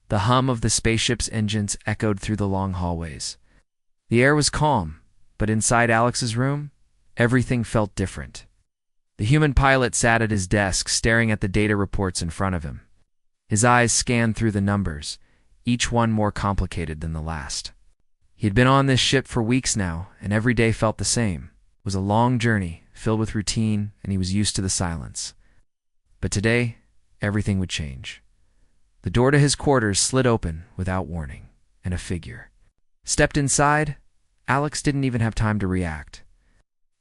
The hum of the spaceship's engines echoed through the long hallways. The air was calm, but inside Alex's room, everything felt different. The human pilot sat at his desk, staring at the data reports in front of him. His eyes scanned through the numbers, each one more complicated than the last. He had been on this ship for weeks now, and every day felt the same. It was a long journey, filled with routine, and he was used to the silence. But today, everything would change. The door to his quarters slid open without warning, and a figure stepped inside. Alex didn't even have time to react.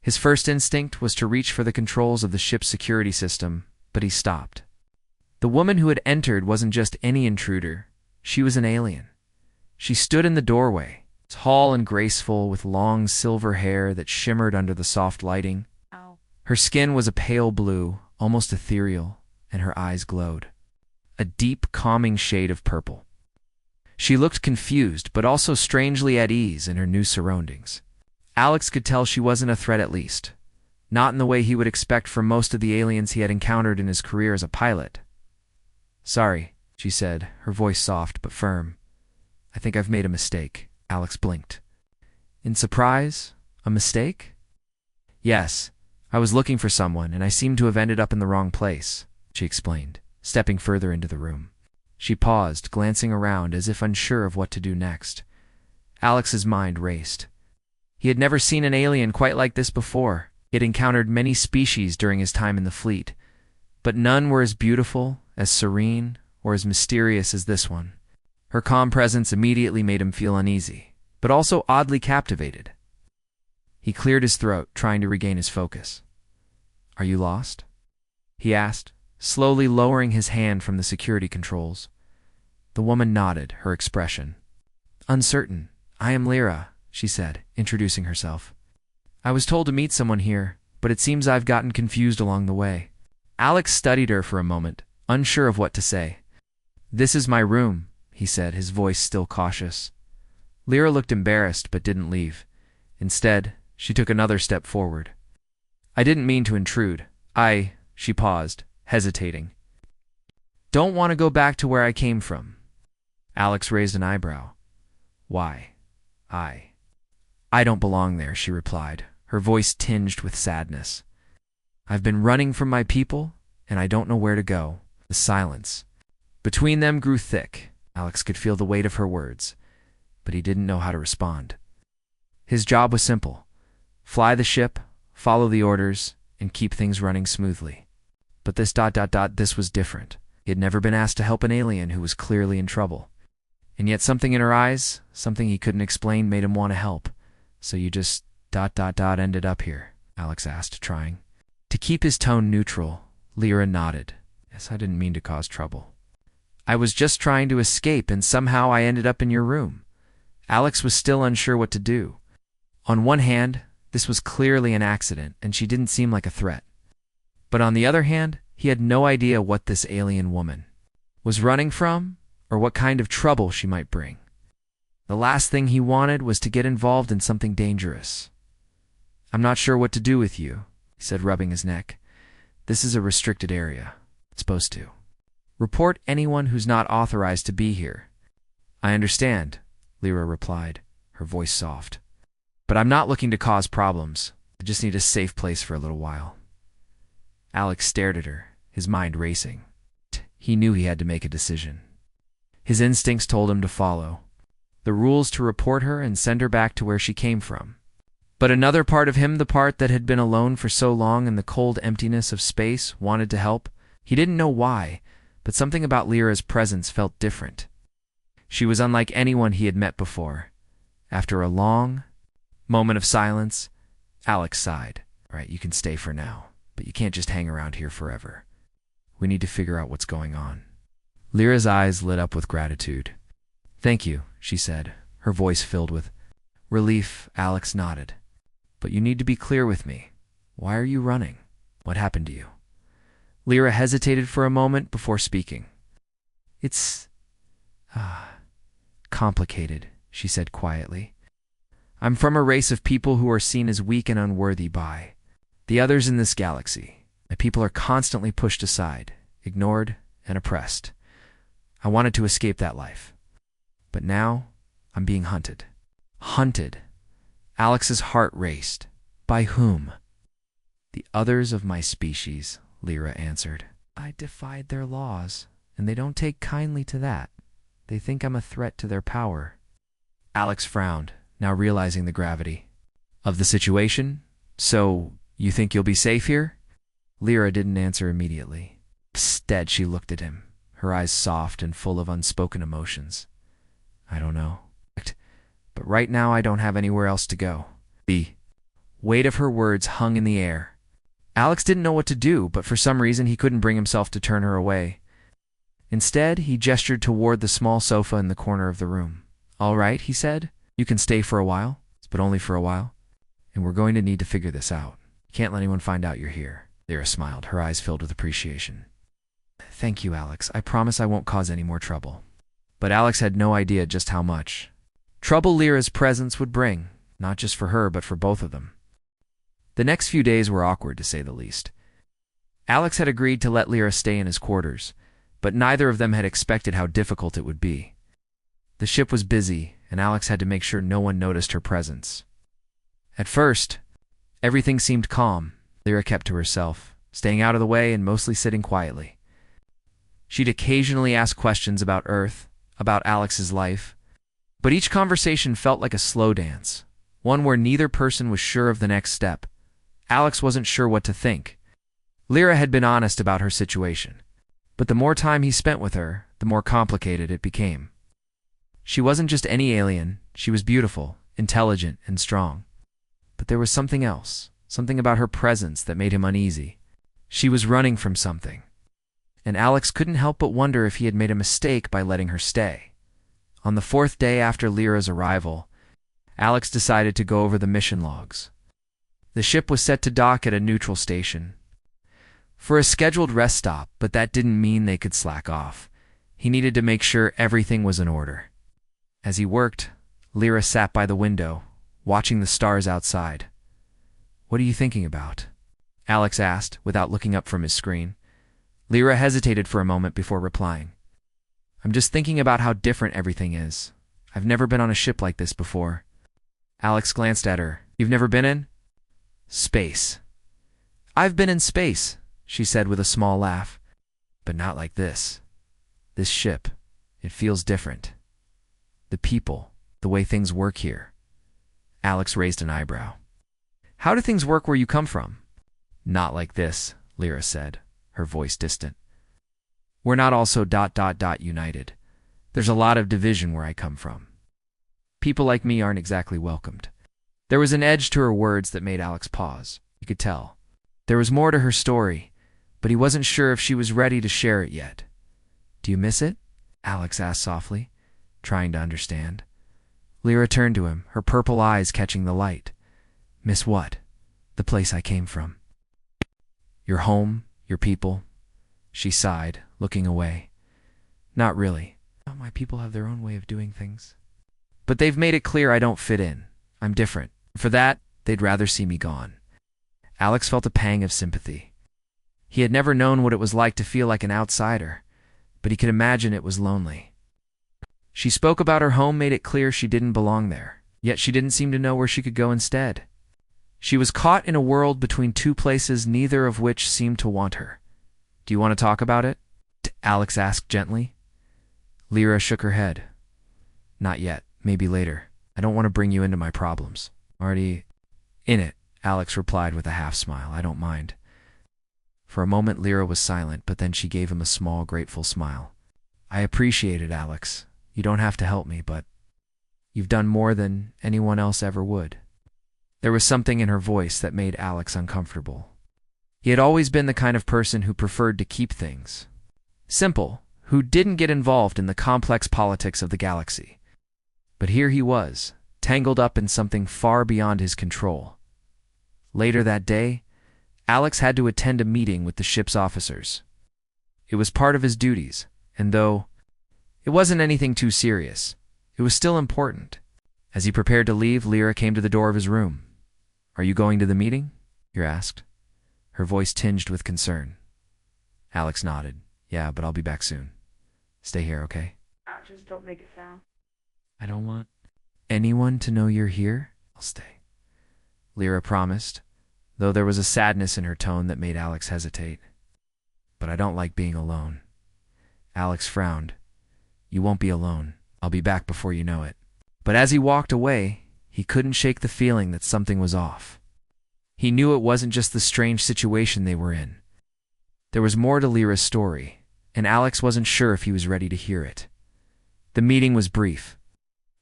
His first instinct was to reach for the controls of the ship's security system, but he stopped. The woman who had entered wasn't just any intruder. She was an alien. She stood in the doorway, tall and graceful, with long silver hair that shimmered under the soft lighting. Her skin was a pale blue, almost ethereal, and her eyes glowed. A deep, calming shade of purple. She looked confused, but also strangely at ease in her new surroundings. Alex could tell she wasn't a threat, at least. Not in the way he would expect from most of the aliens he had encountered in his career as a pilot. "Sorry," she said, her voice soft but firm. "I think I've made a mistake." Alex blinked. In surprise, a mistake? "Yes, I was looking for someone, and I seem to have ended up in the wrong place," she explained, stepping further into the room. She paused, glancing around as if unsure of what to do next. Alex's mind raced. He had never seen an alien quite like this before. He had encountered many species during his time in the fleet, but none were as beautiful, as serene, or as mysterious as this one. Her calm presence immediately made him feel uneasy, but also oddly captivated. He cleared his throat, trying to regain his focus. "Are you lost?" he asked, slowly lowering his hand from the security controls. The woman nodded, her expression uncertain. "I am Lyra," she said, introducing herself. "I was told to meet someone here, but it seems I've gotten confused along the way." Alex studied her for a moment, unsure of what to say. "This is my room," he said, his voice still cautious. Lyra looked embarrassed but didn't leave. Instead, she took another step forward. "I didn't mean to intrude. She paused, hesitating. "Don't want to go back to where I came from." Alex raised an eyebrow. "Why? I don't belong there," she replied, her voice tinged with sadness. "I've been running from my people, and I don't know where to go." The silence between them grew thick. Alex could feel the weight of her words, but he didn't know how to respond. His job was simple: fly the ship, follow the orders, and keep things running smoothly. But this this was different. He had never been asked to help an alien who was clearly in trouble. And yet something in her eyes, something he couldn't explain, made him want to help. "So you just ended up here?" Alex asked, trying to keep his tone neutral. Lyra nodded. "Yes, I didn't mean to cause trouble. I was just trying to escape, and somehow I ended up in your room." Alex was still unsure what to do. On one hand, this was clearly an accident, and she didn't seem like a threat. But on the other hand, he had no idea what this alien woman was running from, or what kind of trouble she might bring. The last thing he wanted was to get involved in something dangerous. "I'm not sure what to do with you," he said, rubbing his neck. "This is a restricted area. It's supposed to report anyone who's not authorized to be here." "I understand," Lyra replied, her voice soft. "But I'm not looking to cause problems. I just need a safe place for a little while." Alex stared at her, his mind racing. He knew he had to make a decision. His instincts told him to follow the rules, to report her and send her back to where she came from. But another part of him, the part that had been alone for so long in the cold emptiness of space, wanted to help. He didn't know why, but something about Lyra's presence felt different. She was unlike anyone he had met before. After a long moment of silence, Alex sighed. "All right, you can stay for now, but you can't just hang around here forever. We need to figure out what's going on." Lyra's eyes lit up with gratitude. "Thank you," she said, her voice filled with relief. Alex nodded. "But you need to be clear with me. Why are you running? What happened to you?" Lyra hesitated for a moment before speaking. "It's complicated," she said quietly. "I'm from a race of people who are seen as weak and unworthy by the others in this galaxy. My people are constantly pushed aside, ignored, and oppressed. I wanted to escape that life. But now, I'm being hunted. Hunted. Alex's heart raced. By whom? The others of my species, Lyra answered. I defied their laws, and they don't take kindly to that. They think I'm a threat to their power. Alex frowned, now realizing the gravity of the situation. So, you think you'll be safe here? Lyra didn't answer immediately. Instead, she looked at him, her eyes soft and full of unspoken emotions. I don't know. But right now I don't have anywhere else to go. The weight of her words hung in the air. Alex didn't know what to do, but for some reason he couldn't bring himself to turn her away. Instead, he gestured toward the small sofa in the corner of the room. All right, he said. You can stay for a while, but only for a while. And we're going to need to figure this out. You can't let anyone find out you're here. Lyra smiled, her eyes filled with appreciation. Thank you, Alex. I promise I won't cause any more trouble. But Alex had no idea just how much trouble Lyra's presence would bring, not just for her, but for both of them. The next few days were awkward, to say the least. Alex had agreed to let Lyra stay in his quarters, but neither of them had expected how difficult it would be. The ship was busy, and Alex had to make sure no one noticed her presence. At first, everything seemed calm. Lyra kept to herself, staying out of the way and mostly sitting quietly. She'd occasionally ask questions about Earth, about Alex's life, but each conversation felt like a slow dance, one where neither person was sure of the next step. Alex wasn't sure what to think. Lyra had been honest about her situation, but the more time he spent with her, the more complicated it became. She wasn't just any alien, she was beautiful, intelligent, and strong. But there was something else, something about her presence that made him uneasy. She was running from something, and Alex couldn't help but wonder if he had made a mistake by letting her stay. On the 4th day after Lyra's arrival, Alex decided to go over the mission logs. The ship was set to dock at a neutral station for a scheduled rest stop, but that didn't mean they could slack off. He needed to make sure everything was in order. As he worked, Lyra sat by the window, watching the stars outside. What are you thinking about? Alex asked, without looking up from his screen. Lyra hesitated for a moment before replying. I'm just thinking about how different everything is. I've never been on a ship like this before. Alex glanced at her. You've never been in? Space. I've been in space, she said with a small laugh. But not like this. This ship, it feels different. The people, the way things work here. Alex raised an eyebrow. How do things work where you come from? Not like this, Lyra said, her voice distant. We're not also ... united. There's a lot of division where I come from. People like me aren't exactly welcomed. There was an edge to her words that made Alex pause. He could tell. There was more to her story, but he wasn't sure if she was ready to share it yet. Do you miss it? Alex asked softly, trying to understand. Lyra turned to him, her purple eyes catching the light. Miss what? The place I came from. Your home, your people. She sighed, looking away. Not really. My people have their own way of doing things. But they've made it clear I don't fit in. I'm different. For that, they'd rather see me gone. Alex felt a pang of sympathy. He had never known what it was like to feel like an outsider, but he could imagine it was lonely. She spoke about her home, made it clear she didn't belong there, yet she didn't seem to know where she could go instead. She was caught in a world between two places, neither of which seemed to want her. Do you want to talk about it? Alex asked gently. Lyra shook her head. Not yet. Maybe later. I don't want to bring you into my problems. Already in it, Alex replied with a half-smile. I don't mind. For a moment, Lyra was silent, but then she gave him a small, grateful smile. I appreciate it, Alex. You don't have to help me, but you've done more than anyone else ever would. There was something in her voice that made Alex uncomfortable. He had always been the kind of person who preferred to keep things simple, who didn't get involved in the complex politics of the galaxy. But here he was, tangled up in something far beyond his control. Later that day, Alex had to attend a meeting with the ship's officers. It was part of his duties, and though it wasn't anything too serious, it was still important. As he prepared to leave, Lyra came to the door of his room. Are you going to the meeting? He asked, her voice tinged with concern. Alex nodded. Yeah, but I'll be back soon. Stay here, okay? Just don't make it sound. I don't want anyone to know you're here. I'll stay, Lyra promised, though there was a sadness in her tone that made Alex hesitate. But I don't like being alone. Alex frowned. You won't be alone. I'll be back before you know it. But as he walked away, he couldn't shake the feeling that something was off. He knew it wasn't just the strange situation they were in. There was more to Lyra's story, and Alex wasn't sure if he was ready to hear it. The meeting was brief,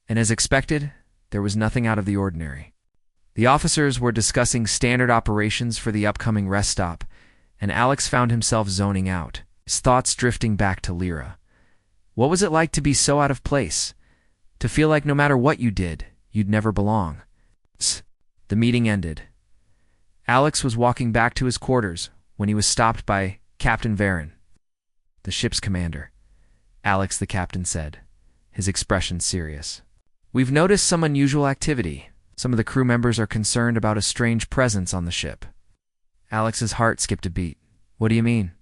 and as expected, there was nothing out of the ordinary. The officers were discussing standard operations for the upcoming rest stop, and Alex found himself zoning out, his thoughts drifting back to Lyra. What was it like to be so out of place? To feel like no matter what you did, you'd never belong? The meeting ended. Alex was walking back to his quarters when he was stopped by Captain Varen, the ship's commander. Alex, the captain said, his expression serious. We've noticed some unusual activity. Some of the crew members are concerned about a strange presence on the ship. Alex's heart skipped a beat. What do you mean?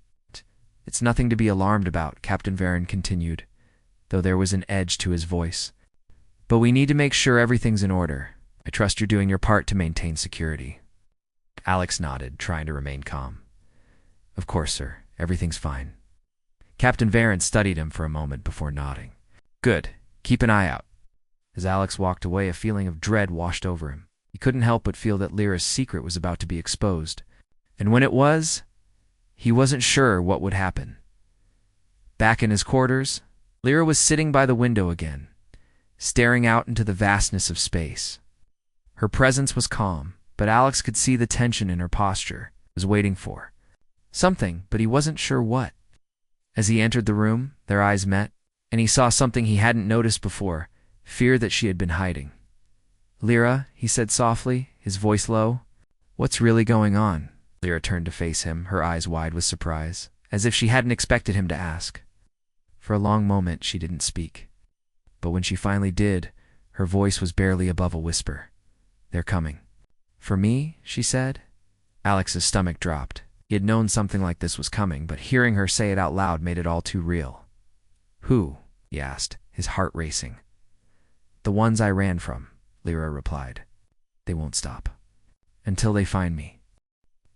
It's nothing to be alarmed about, Captain Varen continued, though there was an edge to his voice. But we need to make sure everything's in order. I trust you're doing your part to maintain security. Alex nodded, trying to remain calm. Of course, sir. Everything's fine. Captain Varen studied him for a moment before nodding. Good. Keep an eye out. As Alex walked away, a feeling of dread washed over him. He couldn't help but feel that Lyra's secret was about to be exposed. And when it was, he wasn't sure what would happen. Back in his quarters, Lyra was sitting by the window again, staring out into the vastness of space. Her presence was calm, but Alex could see the tension in her posture. He was waiting for something, but he wasn't sure what. As he entered the room, their eyes met, and he saw something he hadn't noticed before, fear that she had been hiding. Lyra, he said softly, his voice low. What's really going on? Lyra turned to face him, her eyes wide with surprise, as if she hadn't expected him to ask. For a long moment, she didn't speak. But when she finally did, her voice was barely above a whisper. They're coming. For me, she said. Alex's stomach dropped. He had known something like this was coming, but hearing her say it out loud made it all too real. Who? He asked, his heart racing. The ones I ran from, Lyra replied. They won't stop. Until they find me.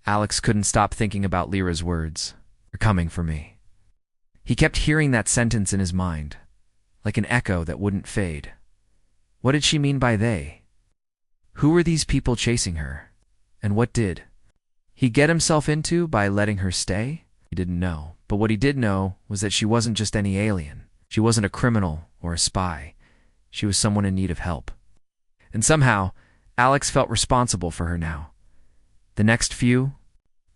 Alex couldn't stop thinking about Lyra's words. They're coming for me. He kept hearing that sentence in his mind, like an echo that wouldn't fade. What did she mean by they? Who were these people chasing her? And what did he get himself into by letting her stay? He didn't know, but what he did know was that she wasn't just any alien. She wasn't a criminal or a spy. She was someone in need of help. And somehow, Alex felt responsible for her now. The next few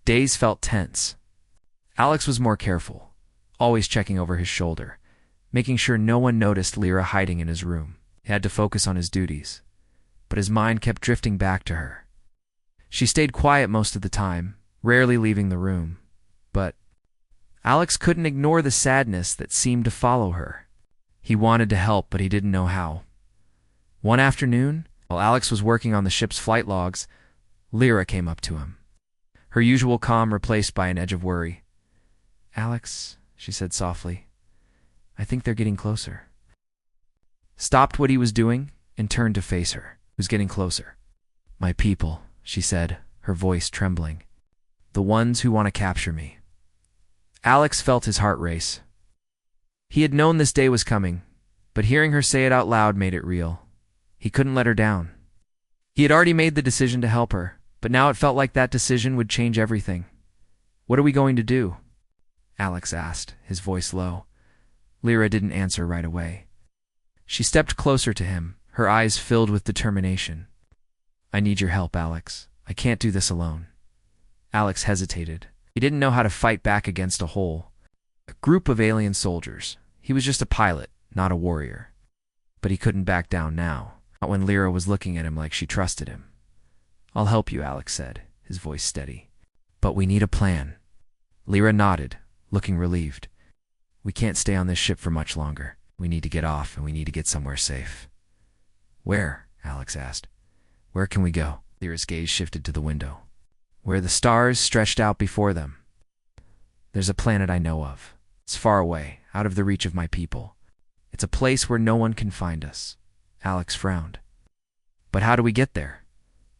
days felt tense. Alex was more careful, always checking over his shoulder, making sure no one noticed Lyra hiding in his room. He had to focus on his duties, but his mind kept drifting back to her. She stayed quiet most of the time, rarely leaving the room, but Alex couldn't ignore the sadness that seemed to follow her. He wanted to help, but he didn't know how. One afternoon, while Alex was working on the ship's flight logs, Lyra came up to him, her usual calm replaced by an edge of worry. Alex, she said softly, I think they're getting closer. Stopped what he was doing and turned to face her. He was getting closer. My people, she said, her voice trembling. The ones who want to capture me. Alex felt his heart race. He had known this day was coming, but hearing her say it out loud made it real. He couldn't let her down. He had already made the decision to help her, but now it felt like that decision would change everything. What are we going to do? Alex asked, his voice low. Lyra didn't answer right away. She stepped closer to him, her eyes filled with determination. I need your help, Alex. I can't do this alone. Alex hesitated. He didn't know how to fight back against a group of alien soldiers. He was just a pilot, not a warrior. But he couldn't back down now, not when Lyra was looking at him like she trusted him. I'll help you, Alex said, his voice steady. But we need a plan. Lyra nodded, looking relieved. We can't stay on this ship for much longer. We need to get off, and we need to get somewhere safe. Where? Alex asked. Where can we go? Lyra's gaze shifted to the window, where the stars stretched out before them. There's a planet I know of. It's far away, out of the reach of my people. It's a place where no one can find us. Alex frowned. But how do we get there?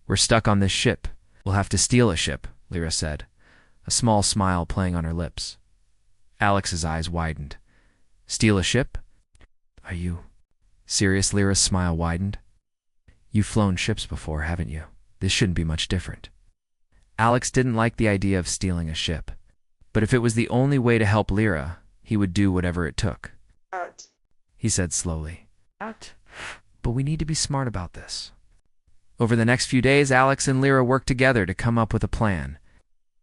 We're stuck on this ship. We'll have to steal a ship, Lyra said, a small smile playing on her lips. Alex's eyes widened. Steal a ship? Are you serious? Lyra's smile widened. You've flown ships before, haven't you? This shouldn't be much different. Alex didn't like the idea of stealing a ship, but if it was the only way to help Lyra, he would do whatever it took. He said slowly. But we need to be smart about this. Over the next few days, Alex and Lyra worked together to come up with a plan.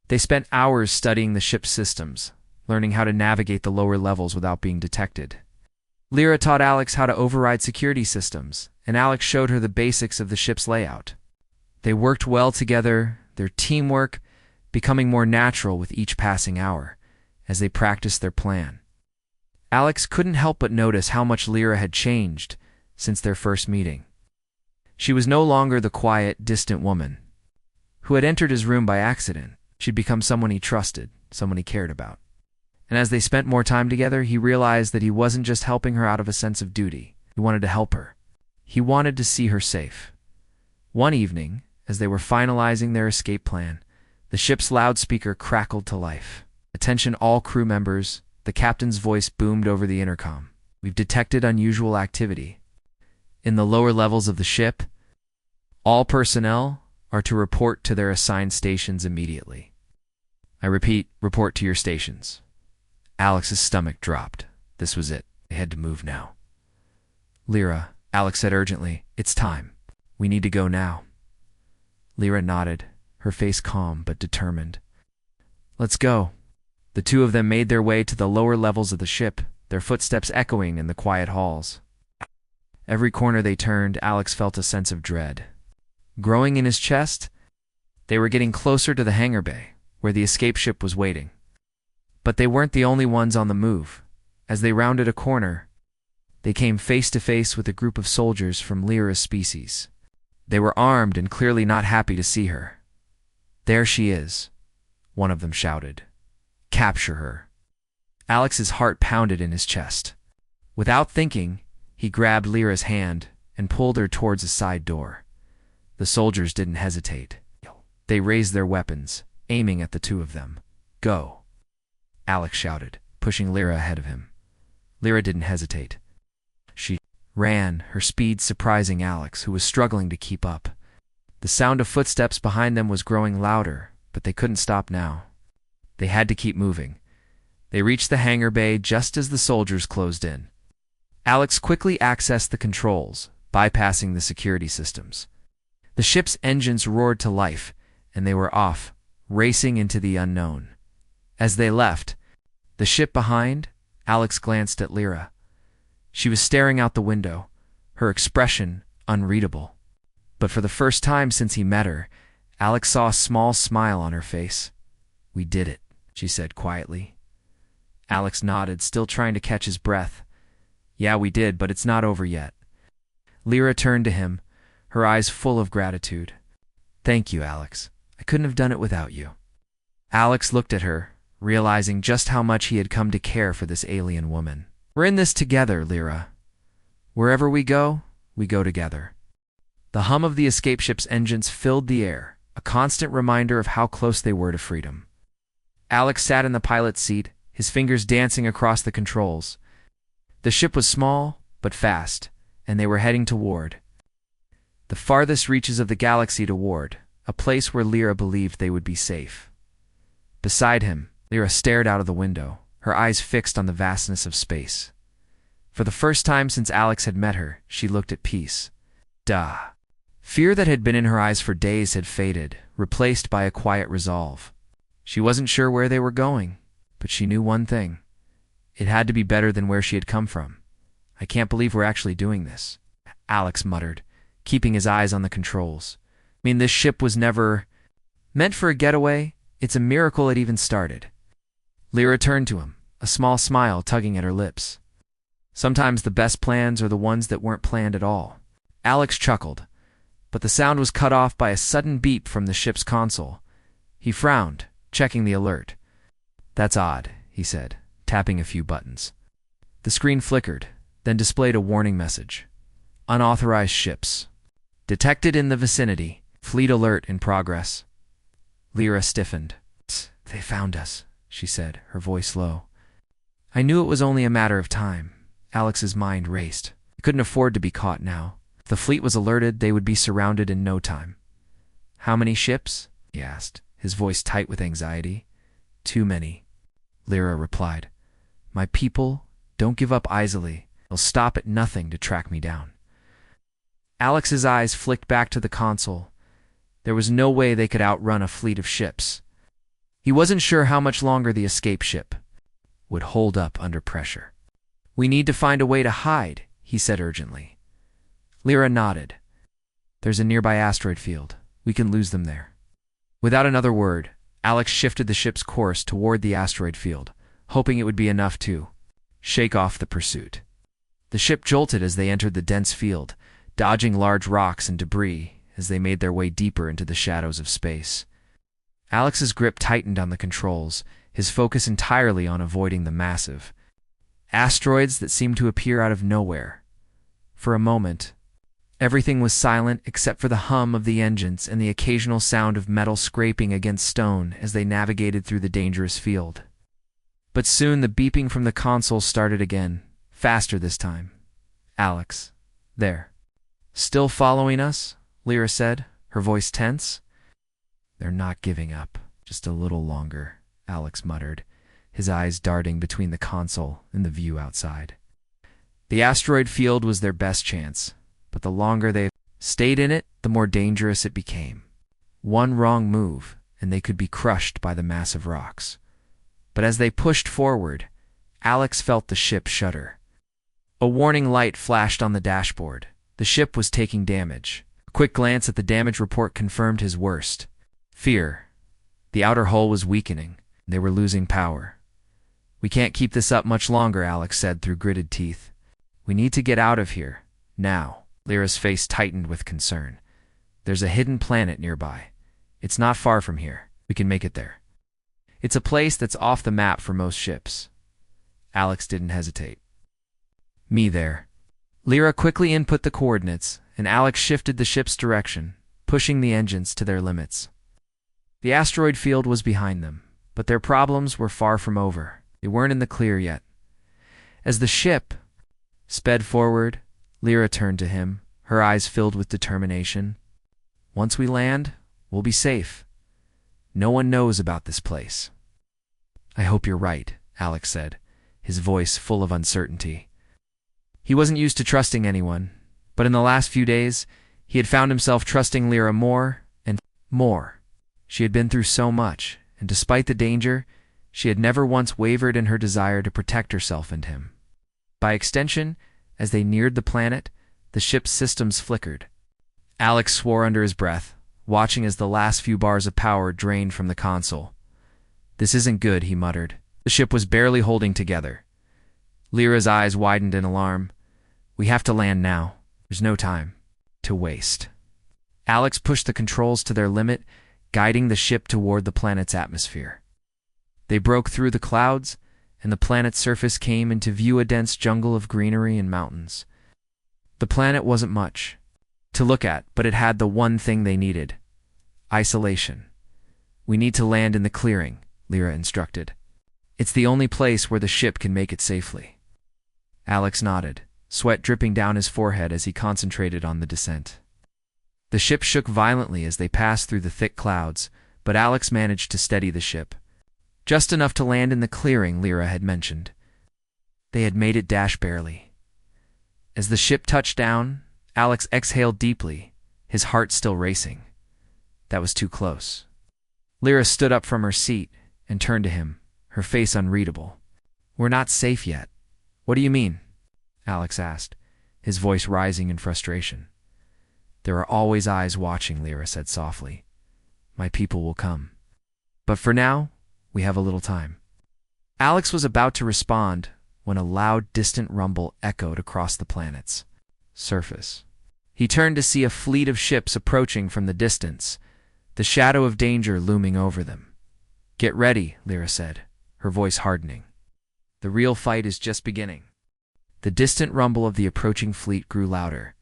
They spent hours studying the ship's systems, learning how to navigate the lower levels without being detected. Lyra taught Alex how to override security systems, and Alex showed her the basics of the ship's layout. They worked well together, their teamwork becoming more natural with each passing hour, as they practiced their plan. Alex couldn't help but notice how much Lyra had changed since their first meeting. She was no longer the quiet, distant woman who had entered his room by accident. She'd become someone he trusted, someone he cared about. And as they spent more time together, he realized that he wasn't just helping her out of a sense of duty. He wanted to help her. He wanted to see her safe. One evening, as they were finalizing their escape plan, the ship's loudspeaker crackled to life. Attention all crew members, the captain's voice boomed over the intercom. We've detected unusual activity. In the lower levels of the ship, all personnel are to report to their assigned stations immediately. I repeat, report to your stations. Alex's stomach dropped. This was it. They had to move now. Lyra, Alex said urgently, it's time. We need to go now. Lyra nodded, her face calm but determined. Let's go. The two of them made their way to the lower levels of the ship, their footsteps echoing in the quiet halls. Every corner they turned, Alex felt a sense of dread growing in his chest. They were getting closer to the hangar bay, where the escape ship was waiting. But they weren't the only ones on the move. As they rounded a corner, they came face to face with a group of soldiers from Lyra's species. They were armed and clearly not happy to see her. There she is, one of them shouted. Capture her. Alex's heart pounded in his chest. Without thinking, he grabbed Lyra's hand and pulled her towards a side door. The soldiers didn't hesitate. They raised their weapons, aiming at the two of them. Go, Alex shouted, pushing Lyra ahead of him. Lyra didn't hesitate. She ran, her speed surprising Alex, who was struggling to keep up. The sound of footsteps behind them was growing louder, but they couldn't stop now. They had to keep moving. They reached the hangar bay just as the soldiers closed in. Alex quickly accessed the controls, bypassing the security systems. The ship's engines roared to life, and they were off, racing into the unknown. As they left the ship behind, Alex glanced at Lyra. She was staring out the window, her expression unreadable. But for the first time since he met her, Alex saw a small smile on her face. We did it, she said quietly. Alex nodded, still trying to catch his breath. Yeah, we did, but it's not over yet. Lyra turned to him, her eyes full of gratitude. Thank you, Alex. I couldn't have done it without you. Alex looked at her, realizing just how much he had come to care for this alien woman. We're in this together, Lyra. Wherever we go together. The hum of the escape ship's engines filled the air, a constant reminder of how close they were to freedom. Alex sat in the pilot's seat, his fingers dancing across the controls. The ship was small, but fast, and they were heading toward the farthest reaches of the galaxy, toward a place where Lyra believed they would be safe. Beside him, Lyra stared out of the window, her eyes fixed on the vastness of space. For the first time since Alex had met her, she looked at peace. Fear that had been in her eyes for days had faded, replaced by a quiet resolve. She wasn't sure where they were going, but she knew one thing. It had to be better than where she had come from. I can't believe we're actually doing this, Alex muttered, keeping his eyes on the controls. I mean, this ship was never meant for a getaway. It's a miracle it even started. Lyra turned to him, a small smile tugging at her lips. Sometimes the best plans are the ones that weren't planned at all. Alex chuckled, but the sound was cut off by a sudden beep from the ship's console. He frowned, checking the alert. That's odd, he said, tapping a few buttons. The screen flickered, then displayed a warning message. Unauthorized ships. Detected in the vicinity. Fleet alert in progress. Lyra stiffened. They found us, she said, her voice low. I knew it was only a matter of time. Alex's mind raced. He couldn't afford to be caught now. If the fleet was alerted, they would be surrounded in no time. How many ships? He asked, his voice tight with anxiety. Too many, Lyra replied. My people don't give up easily. They'll stop at nothing to track me down. Alex's eyes flicked back to the console. There was no way they could outrun a fleet of ships. He wasn't sure how much longer the escape ship would hold up under pressure. We need to find a way to hide, he said urgently. Lyra nodded. There's a nearby asteroid field. We can lose them there. Without another word, Alex shifted the ship's course toward the asteroid field, hoping it would be enough to shake off the pursuit. The ship jolted as they entered the dense field, dodging large rocks and debris as they made their way deeper into the shadows of space. Alex's grip tightened on the controls, his focus entirely on avoiding the massive asteroids that seemed to appear out of nowhere. For a moment, everything was silent except for the hum of the engines and the occasional sound of metal scraping against stone as they navigated through the dangerous field. But soon the beeping from the console started again, faster this time. Alex, there. Still following us? Lyra said, her voice tense. They're not giving up. Just a little longer, Alex muttered, his eyes darting between the console and the view outside. The asteroid field was their best chance, but the longer they stayed in it, the more dangerous it became. One wrong move, and they could be crushed by the massive rocks. But as they pushed forward, Alex felt the ship shudder. A warning light flashed on the dashboard. The ship was taking damage. A quick glance at the damage report confirmed his worst fear. The outer hull was weakening. They were losing power. We can't keep this up much longer, Alex said through gritted teeth. We need to get out of here, now. Lyra's face tightened with concern. There's a hidden planet nearby. It's not far from here. We can make it there. It's a place that's off the map for most ships. Alex didn't hesitate. Me there. Lyra quickly input the coordinates, and Alex shifted the ship's direction, pushing the engines to their limits. The asteroid field was behind them, but their problems were far from over. They weren't in the clear yet. As the ship sped forward, Lyra turned to him, her eyes filled with determination. Once we land, we'll be safe. No one knows about this place. I hope you're right, Alex said, his voice full of uncertainty. He wasn't used to trusting anyone, but in the last few days, he had found himself trusting Lyra more and more. She had been through so much, and despite the danger, she had never once wavered in her desire to protect herself and him. By extension, as they neared the planet, the ship's systems flickered. Alex swore under his breath, watching as the last few bars of power drained from the console. This isn't good, he muttered. The ship was barely holding together. Lyra's eyes widened in alarm. We have to land now. There's no time to waste. Alex pushed the controls to their limit, guiding the ship toward the planet's atmosphere. They broke through the clouds, and the planet's surface came into view, a dense jungle of greenery and mountains. The planet wasn't much to look at, but it had the one thing they needed: isolation. We need to land in the clearing, Lyra instructed. It's the only place where the ship can make it safely. Alex nodded, sweat dripping down his forehead as he concentrated on the descent. The ship shook violently as they passed through the thick clouds, but Alex managed to steady the ship. Just enough to land in the clearing Lyra had mentioned. They had made it dash barely. As the ship touched down, Alex exhaled deeply, his heart still racing. That was too close. Lyra stood up from her seat and turned to him, her face unreadable. We're not safe yet. What do you mean? Alex asked, his voice rising in frustration. There are always eyes watching, Lyra said softly. My people will come. But for now, we have a little time. Alex was about to respond when a loud, distant rumble echoed across the planet's surface. He turned to see a fleet of ships approaching from the distance, the shadow of danger looming over them. Get ready, Lyra said, her voice hardening. The real fight is just beginning. The distant rumble of the approaching fleet grew louder.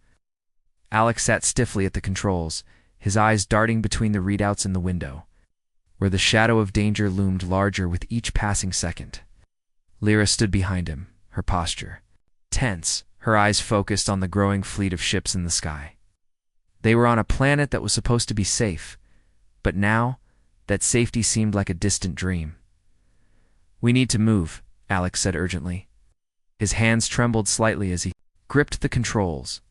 Alex sat stiffly at the controls, his eyes darting between the readouts in the window, where the shadow of danger loomed larger with each passing second. Lyra stood behind him, her posture tense, her eyes focused on the growing fleet of ships in the sky. They were on a planet that was supposed to be safe, but now, that safety seemed like a distant dream. "We need to move," Alex said urgently. His hands trembled slightly as he gripped the controls.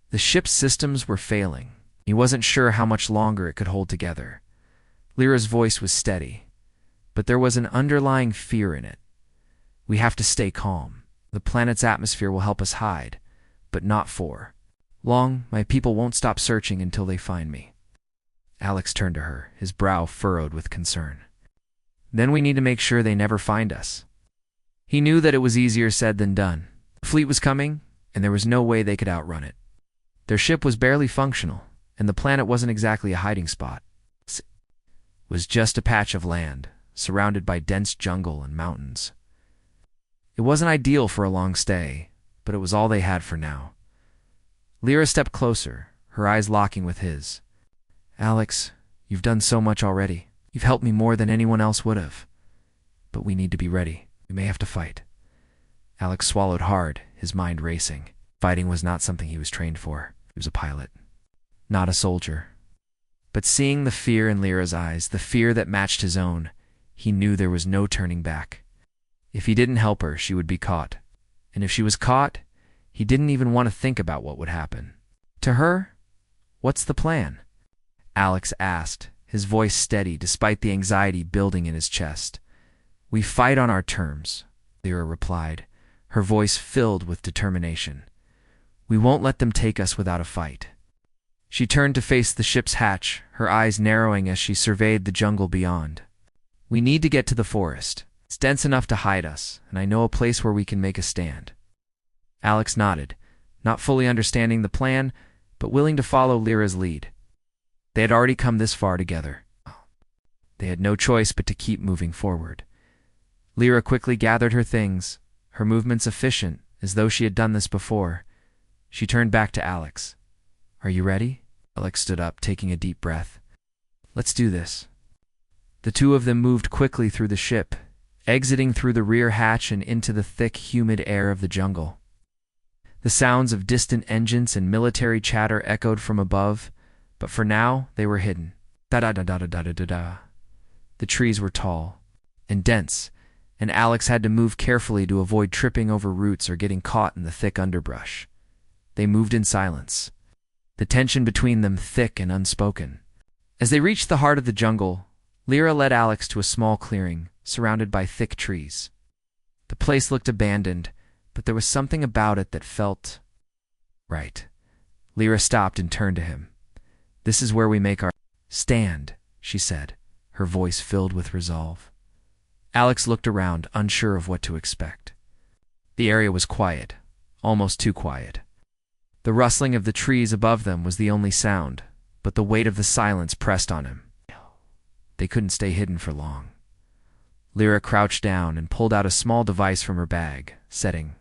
The ship's systems were failing. He wasn't sure how much longer it could hold together. Lyra's voice was steady, but there was an underlying fear in it. "We have to stay calm. The planet's atmosphere will help us hide, but not for long. My people won't stop searching until they find me." Alex turned to her, his brow furrowed with concern. "Then we need to make sure they never find us." He knew that it was easier said than done. The fleet was coming, and there was no way they could outrun it. Their ship was barely functional, and the planet wasn't exactly a hiding spot. It was just a patch of land, surrounded by dense jungle and mountains. It wasn't ideal for a long stay, but it was all they had for now. Lyra stepped closer, her eyes locking with his. "Alex, you've done so much already. You've helped me more than anyone else would have. But we need to be ready. We may have to fight." Alex swallowed hard, his mind racing. Fighting was not something he was trained for. He was a pilot, not a soldier. But seeing the fear in Lyra's eyes, the fear that matched his own, he knew there was no turning back. If he didn't help her, she would be caught. And if she was caught, he didn't even want to think about what would happen. To her, what's the plan? Alex asked, his voice steady despite the anxiety building in his chest. "We fight on our terms," Lyra replied, her voice filled with determination. "We won't let them take us without a fight." She turned to face the ship's hatch, her eyes narrowing as she surveyed the jungle beyond. "We need to get to the forest. It's dense enough to hide us, and I know a place where we can make a stand." Alex nodded, not fully understanding the plan, but willing to follow Lyra's lead. They had already come this far together. They had no choice but to keep moving forward. Lyra quickly gathered her things, her movements efficient, as though she had done this before. She turned back to Alex. "Are you ready?" Alex stood up, taking a deep breath. "Let's do this." The two of them moved quickly through the ship, exiting through the rear hatch and into the thick, humid air of the jungle. The sounds of distant engines and military chatter echoed from above, but for now they were hidden. Da-da-da-da-da-da-da-da. The trees were tall and dense, and Alex had to move carefully to avoid tripping over roots or getting caught in the thick underbrush. They moved in silence, the tension between them thick and unspoken. As they reached the heart of the jungle, Lyra led Alex to a small clearing, surrounded by thick trees. The place looked abandoned, but there was something about it that felt right. Lyra stopped and turned to him. "This is where we make our stand," she said, her voice filled with resolve. Alex looked around, unsure of what to expect. The area was quiet, almost too quiet. The rustling of the trees above them was the only sound, but the weight of the silence pressed on him. They couldn't stay hidden for long. Lyra crouched down and pulled out a small device from her bag, setting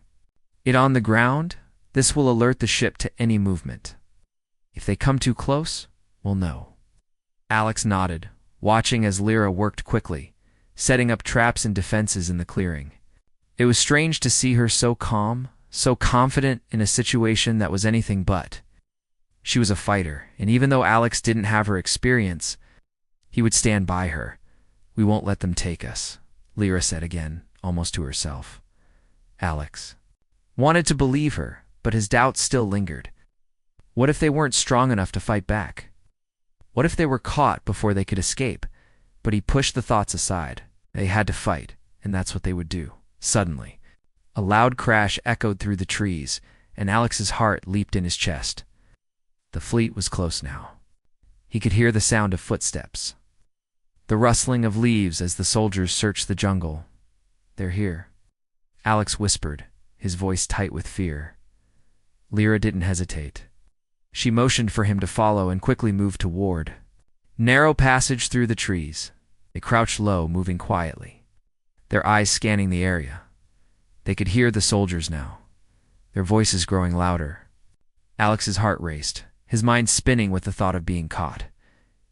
it on the ground. "This will alert the ship to any movement. If they come too close, we'll know." Alex nodded, watching as Lyra worked quickly, setting up traps and defenses in the clearing. It was strange to see her so calm, so confident in a situation that was anything but. She was a fighter, and even though Alex didn't have her experience, he would stand by her. "We won't let them take us," Lyra said again, almost to herself. Alex wanted to believe her, but his doubts still lingered. What if they weren't strong enough to fight back? What if they were caught before they could escape? But he pushed the thoughts aside. They had to fight, and that's what they would do. Suddenly, a loud crash echoed through the trees, and Alex's heart leaped in his chest. The fleet was close now. He could hear the sound of footsteps, the rustling of leaves as the soldiers searched the jungle. "They're here," Alex whispered, his voice tight with fear. Lyra didn't hesitate. She motioned for him to follow and quickly moved toward. Narrow passage through the trees. They crouched low, moving quietly, their eyes scanning the area. They could hear the soldiers now, their voices growing louder. Alex's heart raced, his mind spinning with the thought of being caught.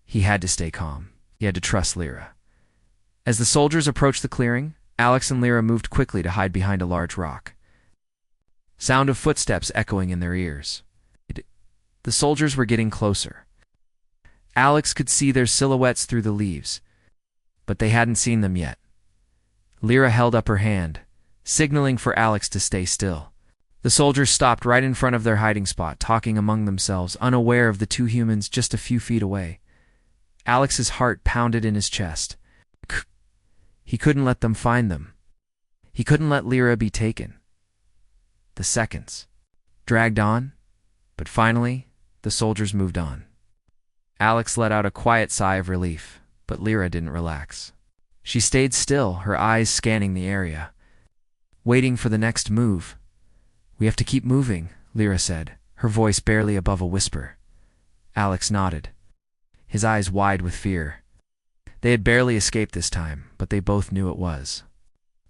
He had to stay calm. He had to trust Lyra. As the soldiers approached the clearing, Alex and Lyra moved quickly to hide behind a large rock. Sound of footsteps echoing in their ears. The soldiers were getting closer. Alex could see their silhouettes through the leaves, but they hadn't seen them yet. Lyra held up her hand, signaling for Alex to stay still. The soldiers stopped right in front of their hiding spot, talking among themselves, unaware of the two humans just a few feet away. Alex's heart pounded in his chest. He couldn't let them find them. He couldn't let Lyra be taken. The seconds dragged on, but finally, the soldiers moved on. Alex let out a quiet sigh of relief, but Lyra didn't relax. She stayed still, her eyes scanning the area, waiting for the next move. "We have to keep moving," Lyra said, her voice barely above a whisper. Alex nodded, his eyes wide with fear. They had barely escaped this time, but they both knew it was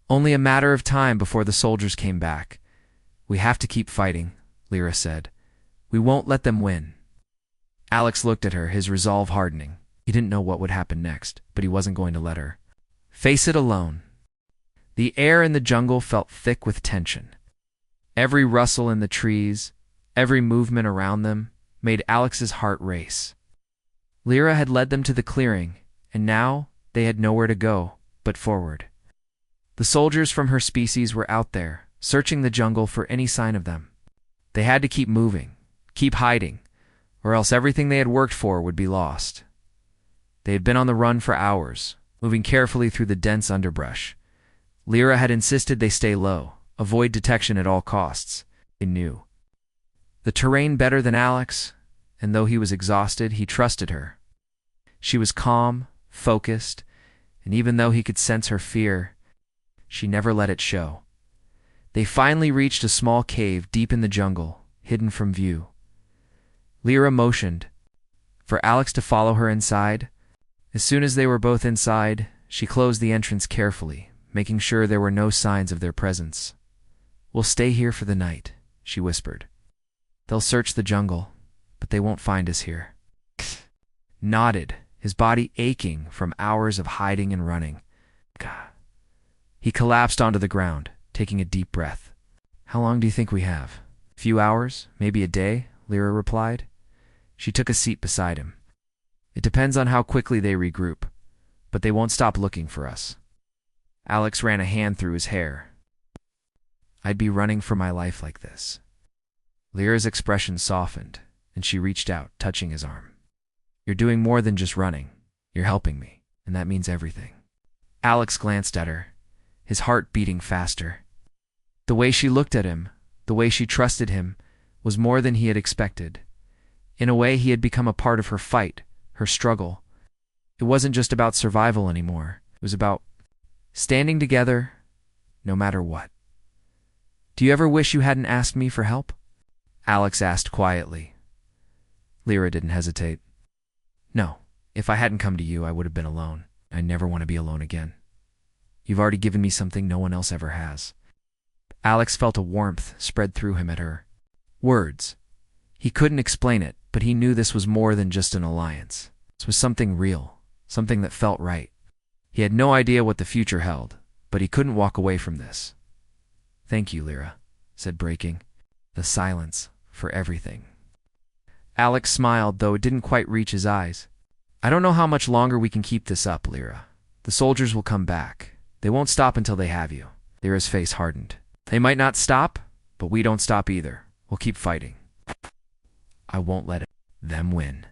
only a matter of time before the soldiers came back. "We have to keep fighting," Lyra said. "We won't let them win." Alex looked at her, his resolve hardening. He didn't know what would happen next, but he wasn't going to let her face it alone. The air in the jungle felt thick with tension. Every rustle in the trees, every movement around them, made Alex's heart race. Lyra had led them to the clearing, and now they had nowhere to go but forward. The soldiers from her species were out there, searching the jungle for any sign of them. They had to keep moving, keep hiding, or else everything they had worked for would be lost. They had been on the run for hours, moving carefully through the dense underbrush. Lyra had insisted they stay low, avoid detection at all costs. They knew the terrain better than Alex, and though he was exhausted, he trusted her. She was calm, focused, and even though he could sense her fear, she never let it show. They finally reached a small cave deep in the jungle, hidden from view. Lyra motioned for Alex to follow her inside. As soon as they were both inside, she closed the entrance carefully, making sure there were no signs of their presence. "We'll stay here for the night," she whispered. "They'll search the jungle, but they won't find us here." Nodded, his body aching from hours of hiding and running. He collapsed onto the ground, taking a deep breath. "How long do you think we have?" "A few hours, maybe a day," Lyra replied. She took a seat beside him. "It depends on how quickly they regroup, but they won't stop looking for us." Alex ran a hand through his hair. "I'd be running for my life like this." Lyra's expression softened, and she reached out, touching his arm. "You're doing more than just running. You're helping me, and that means everything." Alex glanced at her, his heart beating faster. The way she looked at him, the way she trusted him, was more than he had expected. In a way, he had become a part of her fight, her struggle. It wasn't just about survival anymore. It was about standing together, no matter what. "Do you ever wish you hadn't asked me for help?" Alex asked quietly. Lyra didn't hesitate. "No, if I hadn't come to you, I would have been alone. I never want to be alone again. You've already given me something no one else ever has." Alex felt a warmth spread through him at her words. He couldn't explain it, but he knew this was more than just an alliance. This was something real, something that felt right. He had no idea what the future held, but he couldn't walk away from this. "Thank you, Lyra," said breaking the silence, "for everything." Alex smiled, though it didn't quite reach his eyes. "I don't know how much longer we can keep this up, Lyra. The soldiers will come back. They won't stop until they have you." Lyra's face hardened. "They might not stop, but we don't stop either. We'll keep fighting. I won't let them win."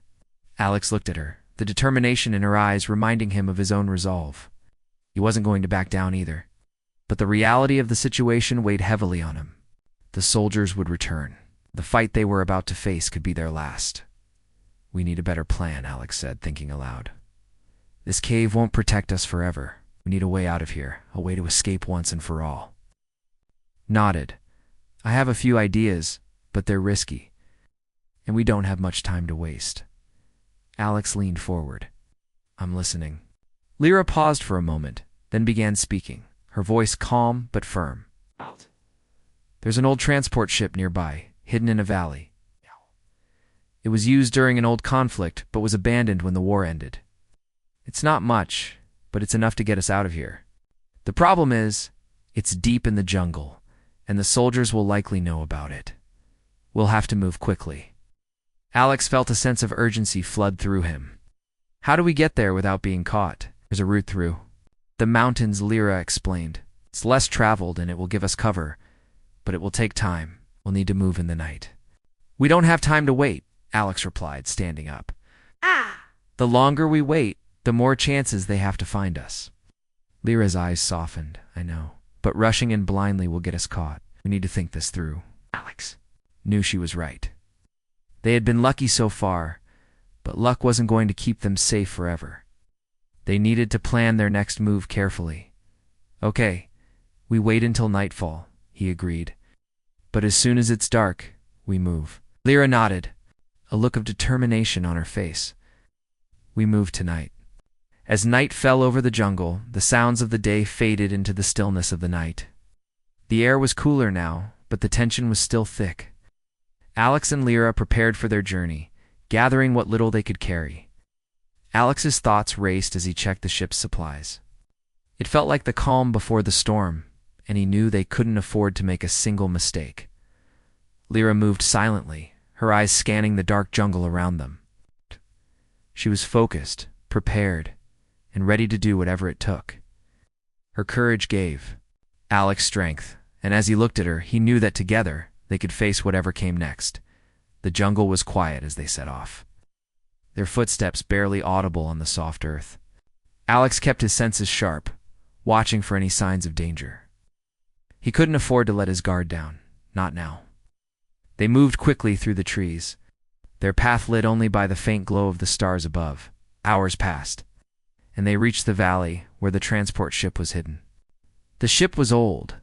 Alex looked at her, the determination in her eyes reminding him of his own resolve. He wasn't going to back down either. But the reality of the situation weighed heavily on him. The soldiers would return. The fight they were about to face could be their last. "We need a better plan," Alex said, thinking aloud. "This cave won't protect us forever. We need a way out of here, a way to escape once and for all." Nodded. "I have a few ideas, but they're risky. And we don't have much time to waste." Alex leaned forward. "I'm listening." Lyra paused for a moment, then began speaking, her voice calm but firm. There's an old transport ship nearby, hidden in a valley. It was used during an old conflict, but was abandoned when the war ended. It's not much, but it's enough to get us out of here. The problem is, it's deep in the jungle, and the soldiers will likely know about it. We'll have to move quickly. Alex felt a sense of urgency flood through him. How do we get there without being caught? There's a route through the mountains, Lyra explained. It's less traveled and it will give us cover, but it will take time. We'll need to move in the night. We don't have time to wait, Alex replied, standing up. The longer we wait, the more chances they have to find us. Lyra's eyes softened. I know, but rushing in blindly will get us caught. We need to think this through. Alex knew she was right. They had been lucky so far, but luck wasn't going to keep them safe forever. They needed to plan their next move carefully. Okay, we wait until nightfall, he agreed. But as soon as it's dark, we move. Lyra nodded, a look of determination on her face. We move tonight. As night fell over the jungle, the sounds of the day faded into the stillness of the night. The air was cooler now, but the tension was still thick. Alex and Lyra prepared for their journey, gathering what little they could carry. Alex's thoughts raced as he checked the ship's supplies. It felt like the calm before the storm, and he knew they couldn't afford to make a single mistake. Lyra moved silently, her eyes scanning the dark jungle around them. She was focused, prepared, and ready to do whatever it took. Her courage gave Alex strength, and as he looked at her, he knew that together they could face whatever came next. The jungle was quiet as they set off, their footsteps barely audible on the soft earth. Alex kept his senses sharp, watching for any signs of danger. He couldn't afford to let his guard down, not now. They moved quickly through the trees, their path lit only by the faint glow of the stars above. Hours passed, and they reached the valley where the transport ship was hidden. The ship was old,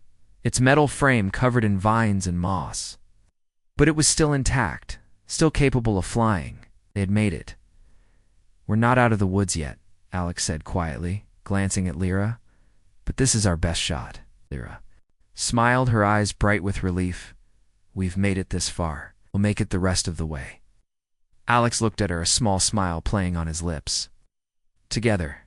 its metal frame covered in vines and moss. But it was still intact, still capable of flying. They had made it. We're not out of the woods yet, Alex said quietly, glancing at Lyra. But this is our best shot. Lyra smiled, her eyes bright with relief. We've made it this far. We'll make it the rest of the way. Alex looked at her, a small smile playing on his lips. Together,